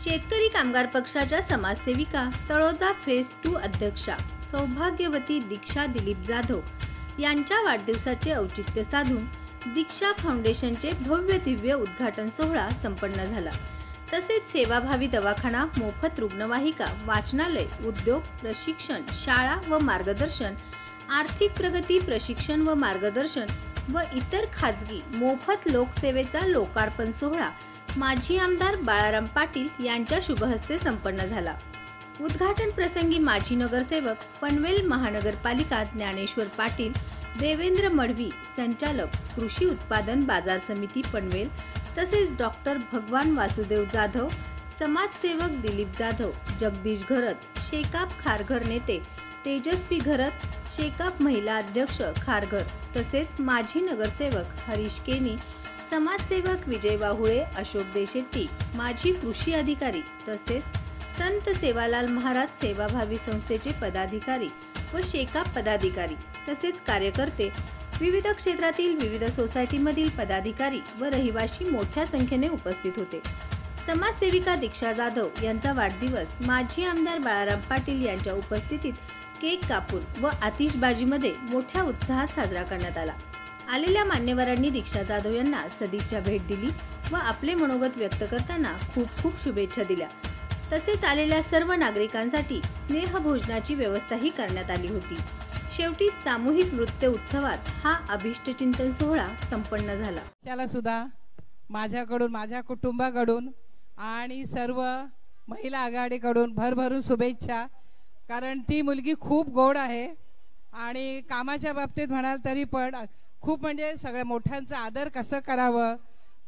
शेतकरी कामगार पक्षाच्या समाजसेविका तळोजा फेज 2 अध्यक्षा सौभाग्यवती दीक्षा दिलीप जाधव यांच्या वाढदिवसाचे औचित्य साधून दीक्षा फाउंडेशनचे भव्य दिव्य उद्घाटन सोहळा संपन्न झाला। तसेच सेवाभावी दवाखाना, मोफत रुग्णवाहिका, वाचनालय, उद्योग, प्रशिक्षण, शाळा व मार्गदर्शन, आर्थिक प्रगती प्रशिक्षण व मार्गदर्शन व इतर खाजगी मोफत लोकसेवेचा लोकार्पण सोहळा माजी आमदार बाळाराम पाटील यांच्या शुभहस्ते संपन्न झाला। उद्घाटन प्रसंगी माजी नगरसेवक पनवेल महानगरपालिका ज्ञानेश्वर पाटील, देवेंद्र मडवी संचालक कृषी उत्पादन बाजार समिती पनवेल, तसेच डॉक्टर भगवान वासुदेव जाधव, समाजसेवक दिलीप जाधव, जगदीश घरत, शेकाप खारघर नेते तेजस्वी घरत, शेकाप महिला अध्यक्ष खारघर, तसेच माजी नगरसेवक हरीश केनी, समाजसेवक विजय वाहुळे, अशोक देशेट्टी, माजी कृषी अधिकारी, तसेच संत सेवालाल महाराज सेवाभावी संस्थेचे पदाधिकारी व शेकाप पदाधिकारी तसेच कार्यकर्ते, विविध क्षेत्रातील विविध सोसायटीमधील पदाधिकारी व रहिवासी मोठ्या संख्येने उपस्थित होते। समाजसेविका दीक्षा जाधव यांचा वाढदिवस माजी आमदार बाळाराम पाटील यांच्या उपस्थितीत केक कापून व आतिषबाजीमध्ये मोठ्या उत्साहात साजरा करण्यात आला। आलेल्या मान्यवरांनी दीक्षा जाधव यांना सदिच्छा भेट दिली व आपले मनोगत व्यक्त करताना खूप खूप शुभेच्छा दिल्या। तसेच आलेल्या सर्व नागरिकांसाठी स्नेह भोजनाची व्यवस्थाही करण्यात आली होती। शेवटी सामूहिक नृत्य उत्सवात हा अभिष्ट चिंतन सोहळा संपन्न झाला। त्याला सुद्धा माझ्याकडून, माझ्या कुटुंबाकडून आणि सर्व महिला आघाडीकडून भरभरून शुभेच्छा। कारण ती मुलगी खूप गोड आहे आणि कामाच्या बाबतीत म्हणाल तरी पण खूप म्हणजे सगळ्या मोठ्यांचा आदर कसं करावं,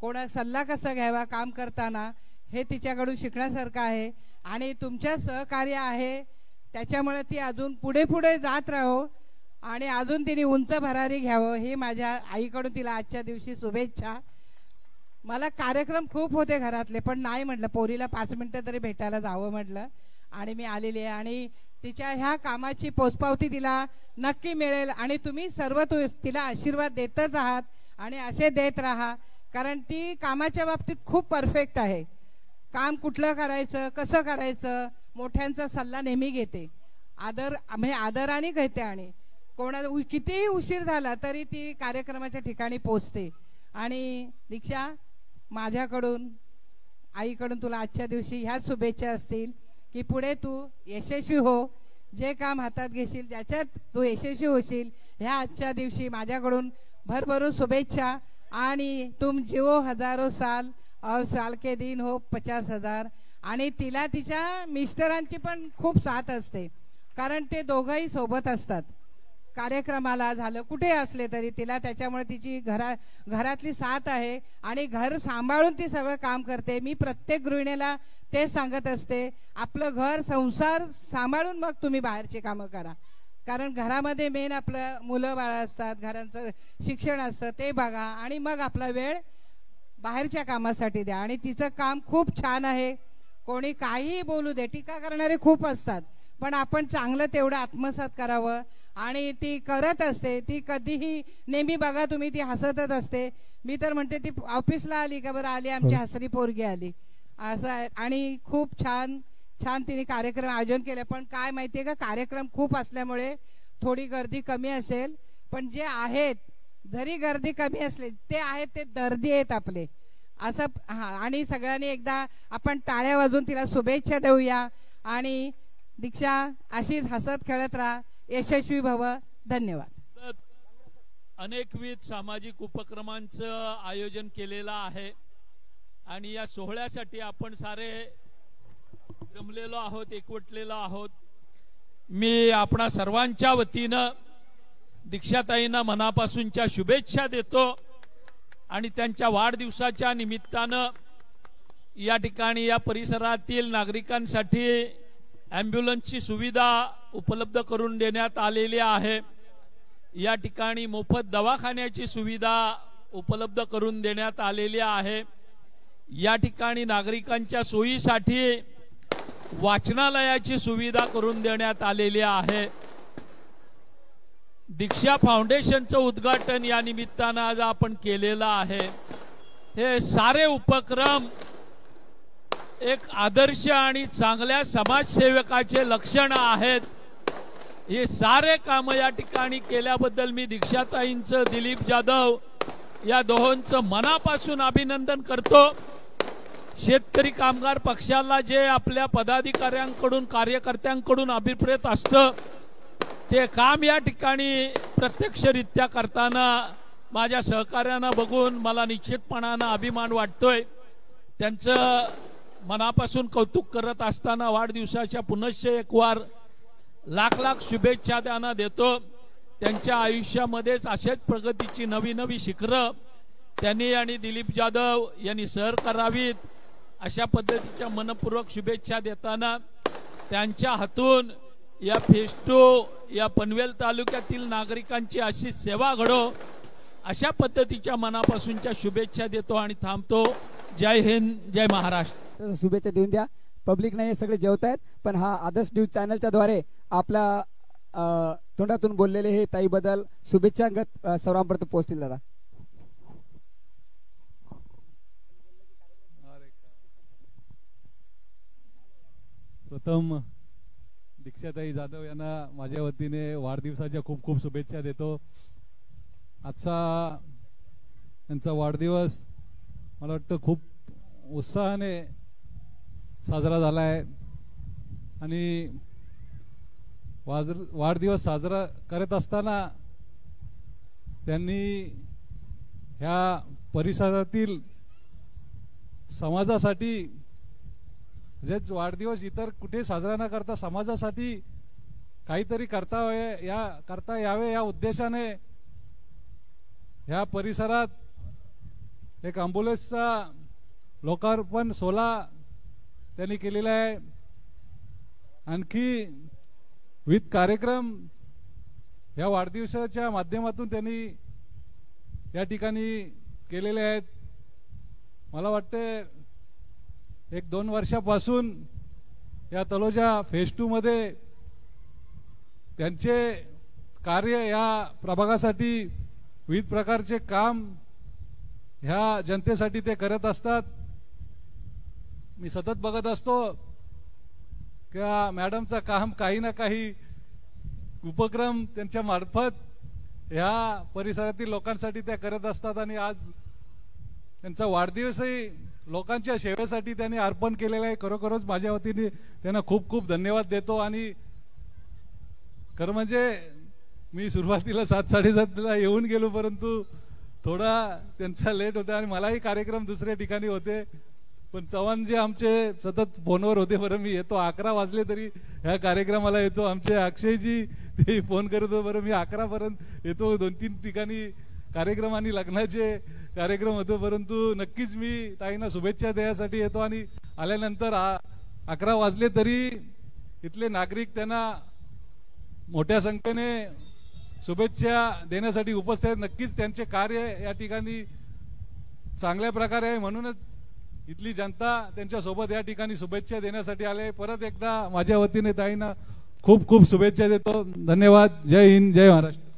कोणा सल्ला कसा घ्यावा काम करताना, हे तिच्याकडून शिकण्यासारखं आहे। आणि तुमच्या सहकार्य आहे त्याच्यामुळे ती अजून पुढे पुढे जात राहो आणि अजून तिने उंच भरारी घ्यावं, हे माझ्या आईकडून तिला आजच्या दिवशी शुभेच्छा। मला कार्यक्रम खूप होते घरातले, पण नाही म्हटलं पोरीला 5 मिनिटं तरी भेटायला जावं म्हटलं आणि मी आलेली आहे। आणि तिच्या ह्या कामाची पोचपावती तिला नक्की मिळेल आणि तुम्ही सर्व तिला आशीर्वाद देतच आहात आणि असे देत राहा। कारण ती कामाच्या बाबतीत खूप परफेक्ट आहे। काम कुठलं करायचं, कसं करायचं, मोठ्यांचा सल्ला नेहमी घेते, आदर म्हणजे आदराने घेते आणि कोणा कितीही उशीर झाला तरी ती कार्यक्रमाच्या ठिकाणी पोचते। आणि दीक्षा, माझ्याकडून आईकडून तुला आजच्या दिवशी ह्या शुभेच्छा असतील की पुढे तू यशस्वी हो, जे काम हातात घेशील ज्याच्यात तू यशस्वी होशील, ह्या आजच्या दिवशी माझ्याकडून भरभरून शुभेच्छा। आणि तुम जिओ हजारो साल और साल के दिन हो 50,000। आणि तिला तिच्या मिस्टरांची पण खूप साथ असते, कारण ते दोघंही सोबत असतात कार्यक्रमाला झालं कुठे असले तरी तिला, त्याच्यामुळे तिची घरातली साथ आहे आणि घर सांभाळून ती सगळं काम करते। मी प्रत्येक गृहिणीला ते सांगत असते, आपलं घर संसार सांभाळून मग तुम्ही बाहेरची कामं करा, कारण घरामध्ये मेन आपलं मुलं बाळ असतात, घरांचं शिक्षण असतं ते बघा आणि मग आपला वेळ बाहेरच्या कामासाठी द्या। आणि तिचं काम खूप छान आहे, कोणी काहीही बोलू दे, टीका करणारे खूप असतात, पण आपण चांगलं तेवढं आत्मसात करावं आणि ती करत असते। ती कधीही नेहमी बघा तुम्ही ती हसतच असते। मी तर म्हणते ती ऑफिसला आली का बरं आली आमची हसरी पोरगी आली असं आहे। आणि खूप छान छान तिने कार्यक्रम आयोजन केले, पण काय माहितीये का कार्यक्रम खूप असल्यामुळे थोडी गर्दी कमी असेल, पण जे आहेत जरी गर्दी कमी असली ते आहेत ते दर्दी आहेत आपले असं आणि सगळ्यांनी एकदा आपण टाळ्या वाजवून तिला शुभेच्छा देऊया। आणि दीक्षा अशीच हसत खेळत राहा, यशस्वी भव। धन्यवाद। अनेकविध सामाजिक उपक्रमांचं आयोजन केलेलं आहे आणि या सोहळ्यासाठी आपण सारे जमलेलो आहोत, एकवटलेलो आहोत। मी आपणा सर्वांच्या वतीनं दीक्षाताईंना मनापासूनच्या शुभेच्छा देतो आणि त्यांच्या वाढदिवसाच्या निमित्तानं या ठिकाणी या परिसरातील नागरिकांसाठी ॲम्ब्युलन्सची सुविधा उपलब्ध करून देण्यात आलेली आहे। या ठिकाणी मोफत दवाखान्याची सुविधा उपलब्ध करून देण्यात आलेली आहे। या ठिकाणी नागरिकांच्या सोयीसाठी वाचनालयाची सुविधा करून देण्यात आलेली आहे। दीक्षा फाउंडेशनचं उद्घाटन या निमित्तानं आज आपण केलेलं आहे। हे सारे उपक्रम एक आदर्श आणि चांगल्या समाजसेवकाचे लक्षण आहेत. हे सारे काम या ठिकाणी केल्याबद्दल मी दीक्षाताईंचं, दिलीप जाधव या दोहोंचं मनापासून अभिनंदन करतो. शेतकरी कामगार पक्षाला जे आपल्या पदाधिकाऱ्यांकडून, कार्यकर्त्यांकडून अभिप्रेत असतं ते काम या ठिकाणी प्रत्यक्षरित्या करताना माझ्या सहकार्यांना बघून मला निश्चितपणानं अभिमान वाटतोय. त्यांचं मनापासून कौतुक करत असताना वाढदिवसाच्या पुनश्च एक वार लाख लाख शुभेच्छा त्यांना देतो. त्यांच्या आयुष्यामध्येच अशाच प्रगतीची नवी नवी शिखरं त्यांनी आणि दिलीप जाधव यांनी सर करावीत अशा पद्धतीच्या मनपूर्वक शुभेच्छा देताना त्यांच्या हातून या फेज 2 या पनवेल तालुक्यातील नागरिकांची अशी सेवा घडो अशा पद्धतीच्या मनापासूनच्या शुभेच्छा देतो आणि थांबतो. जय हिंद, जय महाराष्ट्र. शुभेच्छा देऊन द्या. पब्लिक नाही सगळे जेवतायत, पण हा आदर्श न्यूज चॅनलच्या द्वारे आपला तोंडातून बोललेले हे ताईबद्दल शुभेच्छा सर्वांपर्यंत पोहोचतील. दादा प्रथम दीक्षाताई जाधव यांना माझ्या वतीने वाढदिवसाच्या खूप खूप शुभेच्छा देतो. आजचा त्यांचा वाढदिवस मला वाटतं खूप उत्साहाने साजरा झाला आहे आणि वाढदिवस साजरा करत असताना त्यांनी ह्या परिसरातील समाजासाठी म्हणजेच वाढदिवस इतर कुठे साजरा न करता समाजासाठी काहीतरी करता यावे या उद्देशाने ह्या परिसरात एक ॲम्ब्युलन्सचा लोकार्पण सोहळा त्यांनी केलेला आहे. आणखी विविध कार्यक्रम या वाढदिवसाच्या माध्यमातून त्यांनी या ठिकाणी केलेले आहेत. मला वाटते 1-2 वर्षापासून या तलोजा फेज 2 मध्ये त्यांचे कार्य या प्रभागासाठी विविध प्रकारचे काम ह्या जनतेसाठी ते करत असतात. मी सतत बघत असतो की मॅडमचं काम काही ना काही उपक्रम त्यांच्या मार्फत ह्या परिसरातील लोकांसाठी त्या करत असतात आणि आज त्यांचा वाढदिवसही लोकांच्या सेवेसाठी त्यांनी अर्पण केलेला आहे. खरोखरच माझ्या वतीने त्यांना खूप खूप धन्यवाद देतो. आणि खरं म्हणजे मी सुरुवातीला 7-7:30 येऊन गेलो, परंतु थोडा त्यांचा लेट होता आणि मलाही कार्यक्रम दुसऱ्या ठिकाणी होते. पण चव्हाणजी आमचे सतत फोनवर होते, बरं मी येतो 11 वाजले तरी ह्या कार्यक्रमाला येतो. आमचे अक्षयजी ते फोन करत होते, बरं मी 11 पर्यंत येतो. 2-3 ठिकाणी कार्यक्रम आणि लग्नाचे कार्यक्रम होतो, परंतु नक्कीच मी ताईंना शुभेच्छा द्यायसाठी येतो. आणि आल्यानंतर 11 वाजले तरी इथले नागरिक त्यांना मोठ्या संख्येने शुभेच्छा देण्यासाठी उपस्थित आहेत. नक्कीच त्यांचे कार्य या ठिकाणी चांगल्या प्रकारे आहे, म्हणूनच इथली जनता त्यांच्या सोबत या ठिकाणी शुभेच्छा देण्यासाठी आले. परत एकदा माझ्या वतीने ताईंना खूप खूप शुभेच्छा देतो. धन्यवाद. जय हिंद, जय महाराष्ट्र.